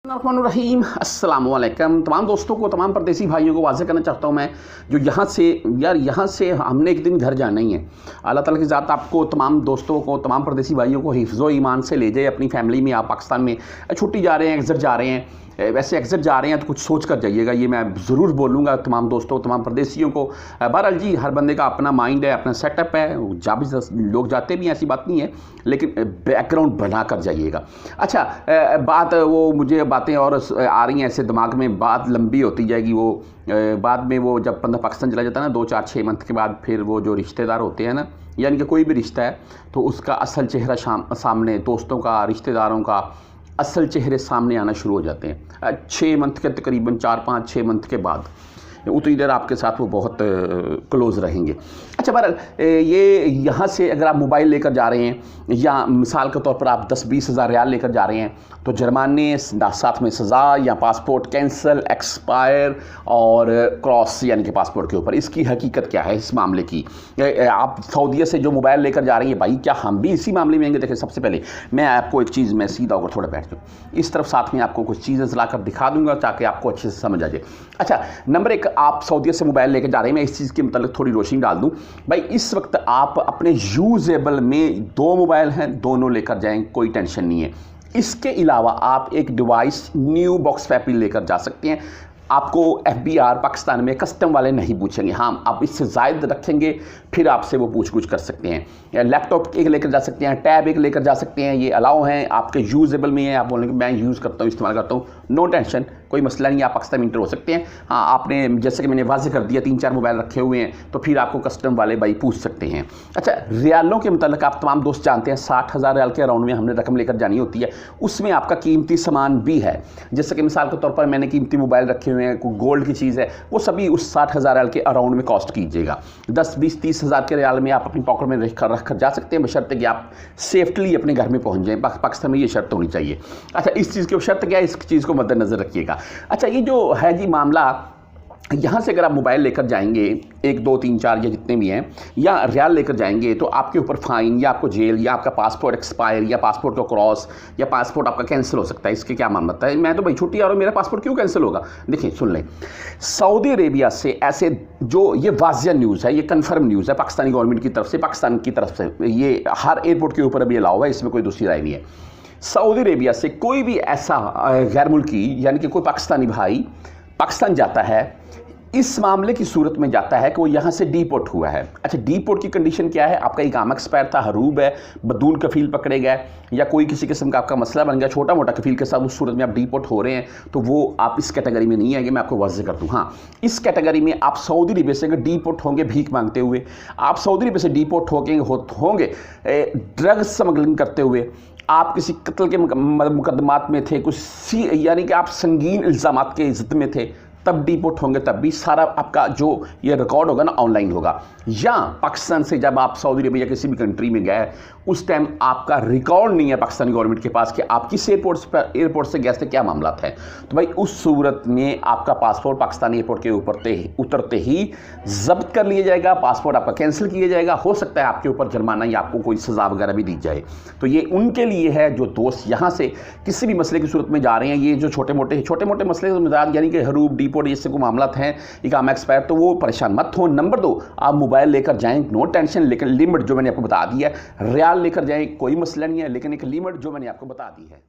रहीम अस्सलाम वालेकुम तमाम दोस्तों को, तमाम परदेसी भाइयों को वाज़ेह करना चाहता हूँ मैं, जो यहाँ से हमने एक दिन घर जाना ही है। अल्लाह ताला की ज़ात आपको, तमाम दोस्तों को, तमाम परदेसी भाइयों को हिफ्ज़ो ईमान से ले जाए अपनी फैमिली में। आप पाकिस्तान में छुट्टी जा रहे हैं, एग्ज़िट जा रहे हैं, वैसे एग्ज़िट जा रहे हैं तो कुछ सोच कर जाइएगा, ये मैं ज़रूर बोलूँगा तमाम दोस्तों, तमाम परदेसियों को। बहरहाल जी, हर बंदे का अपना माइंड है, अपना सेटअप है, जहाँ भी लोग जाते भी हैं ऐसी बात नहीं है, लेकिन बैकग्राउंड बना कर जाइएगा। अच्छा, बात वो मुझे बातें और आ रही हैं ऐसे दिमाग में, बात लंबी होती जाएगी। वो बाद में वो जब बंदा पाकिस्तान चला जाता है ना 2-4-6 मंथ के बाद, फिर वो जो रिश्तेदार होते हैं ना, यानी कि कोई भी रिश्ता है तो उसका असल चेहरा सामने, दोस्तों का, रिश्तेदारों का असल चेहरे सामने आना शुरू हो जाते हैं 6 मंथ के, तकरीबन 4-5-6 मंथ के बाद। उतनी देर आपके साथ वो बहुत क्लोज़ रहेंगे। अच्छा, बहरहाल ये यहाँ से अगर आप मोबाइल लेकर जा रहे हैं या मिसाल के तौर पर आप 10-20 हज़ार रियाल लेकर जा रहे हैं तो जुर्माने, साथ में सज़ा या पासपोर्ट कैंसिल, एक्सपायर और क्रॉस यानी कि पासपोर्ट के ऊपर। इसकी हकीकत क्या है इस मामले की? आप सऊदीया से जो मोबाइल लेकर जा रही हैं भाई, क्या हम भी इसी मामले में आएंगे? देखिए, सबसे पहले मैं आपको एक चीज़, मैं सीधा होकर थोड़ा बैठ जाऊँ इस तरफ, साथ में आपको कुछ चीज़ें ला कर दिखा दूँगा ताकि आपको अच्छे से समझ आ जाए। अच्छा, नंबर 1, आप सऊदीया से मोबाइल लेकर जा रहे हैं, मैं इस चीज़ के मतलब थोड़ी रोशनी डाल दूँ भाई। इस वक्त आप अपने यूजेबल में 2 मोबाइल हैं, दोनों लेकर जाएं, कोई टेंशन नहीं है। इसके अलावा आप एक डिवाइस न्यू बॉक्स पैपी लेकर जा सकते हैं। आपको FBR पाकिस्तान में कस्टम वाले नहीं पूछेंगे। हाँ, आप इससे ज़ायद रखेंगे फिर आपसे वो पूछ कर सकते हैं। लैपटॉप एक लेकर जा सकते हैं, टैब एक लेकर जा सकते हैं, ये अलाउ हैं, आपके यूजेबल में है। आप बोलेंगे मैं यूज़ करता हूँ, इस्तेमाल करता हूँ, नो टेंशन, कोई मसला नहीं, आप पाकिस्तान में इंटर हो सकते हैं। हाँ, आपने जैसे कि मैंने वाज़ेह कर दिया 3-4 मोबाइल रखे हुए हैं तो फिर आपको कस्टम वाले भाई पूछ सकते हैं। अच्छा, रियालों के मतलब आप तमाम दोस्त जानते हैं 60,000 रियाल के अराउंड में हमने रकम लेकर जानी होती है। उसमें आपका कीमती सामान भी है, जैसे कि मिसाल के तौर पर मैंने कीमती मोबाइल रखे हुए हैं, कोई गोल्ड की चीज़ है, वो सभी उस 60,000 रियाल के अराउंड में कॉस्ट कीजिएगा। 10-20-30 हज़ार के रियाल में आप अपनी पॉकेट में रख कर जा सकते हैं, बशर्ते कि आप सेफ्टली अपने घर में पहुंच जाएं। पाकिस्तान में ये शर्त होनी चाहिए। अच्छा, इस चीज़ की शर्त क्या है, इस चीज़ को मद्देनज़र रखिएगा। अच्छा, ये जो है जी मामला, यहाँ से अगर आप मोबाइल लेकर जाएंगे 1, 2, 3, 4 या जितने भी हैं, या रियाल लेकर जाएंगे तो आपके ऊपर फ़ाइन, या आपको जेल, या आपका पासपोर्ट एक्सपायर, या पासपोर्ट का क्रॉस, या पासपोर्ट आपका कैंसिल हो सकता है। इसके क्या मामला है? मैं तो भाई छुट्टी आ रहा हूँ, मेरा पासपोर्ट क्यों कैंसिल होगा? देखिए, सुन लें, सऊदी अरेबिया से ऐसे जो ये वाज़िया न्यूज़ है, ये कन्फर्म न्यूज़ है पाकिस्तानी गवर्नमेंट की तरफ से, पाकिस्तान की तरफ से, ये हर एयरपोर्ट के ऊपर अभी अलाउ है, इसमें कोई दूसरी राय नहीं है। सऊदी अरेबिया से कोई भी ऐसा गैर मुल्की, यानी कि कोई पाकिस्तानी भाई पाकिस्तान जाता है, इस मामले की सूरत में जाता है कि वो यहाँ से डीपोर्ट हुआ है। अच्छा, डीपोर्ट की कंडीशन क्या है? आपका इकामा एक्सपायर था, हरूब है, बदूल कफील पकड़े गए, या कोई किसी किस्म का आपका मसला बन गया छोटा मोटा कफील के साथ, उस सूरत में आप डीपोर्ट हो रहे हैं, तो वो आप इस कैटेगरी में नहीं आएंगे। मैं आपको वाज़ेह कर दूँ, हाँ, इस कैटेगरी में आप सऊदी अरबिया से अगर डीपोर्ट होंगे भीख मांगते हुए, आप सऊदी अरबिया से डीपोर्ट होंगे ड्रग स्मगलिंग करते हुए, आप किसी कत्ल के मुकदमात में थे, कुछ यानी कि आप संगीन इल्ज़ामात के इज़्ज़त में थे, तब डीपोर्ट होंगे, तब भी सारा आपका जो ये रिकॉर्ड होगा ना ऑनलाइन होगा। या पाकिस्तान से जब आप सऊदी अरबिया किसी भी कंट्री में गए, उस टाइम आपका रिकॉर्ड नहीं है पाकिस्तानी गवर्नमेंट के पास कि आप किस एयरपोर्ट से गए थे, क्या मामला है, तो भाई उस सूरत में आपका पासपोर्ट पाकिस्तानी एयरपोर्ट के ऊपर उतरते ही जब्त कर लिया जाएगा, पासपोर्ट आपका कैंसिल किया जाएगा। हो सकता है आपके ऊपर जुर्माना या आपको कोई सज़ा वगैरह भी दी जाए। तो ये उनके लिए है जो दोस्त यहाँ से किसी भी मसले की सूरत में जा रहे हैं। ये जो छोटे मोटे मसले यानी कि हरूब, डीपोर्ट, इससे कोई मामला हैं, इकामा एक्सपायर, तो वो परेशान मत हो। नंबर 2, आप मोबाइल लेकर जाएं, नो टेंशन, लेकिन लिमिट जो मैंने आपको बता दी है, रियाल लेकर जाएं, कोई मसला नहीं है, लेकिन एक लिमिट जो मैंने आपको बता दी है।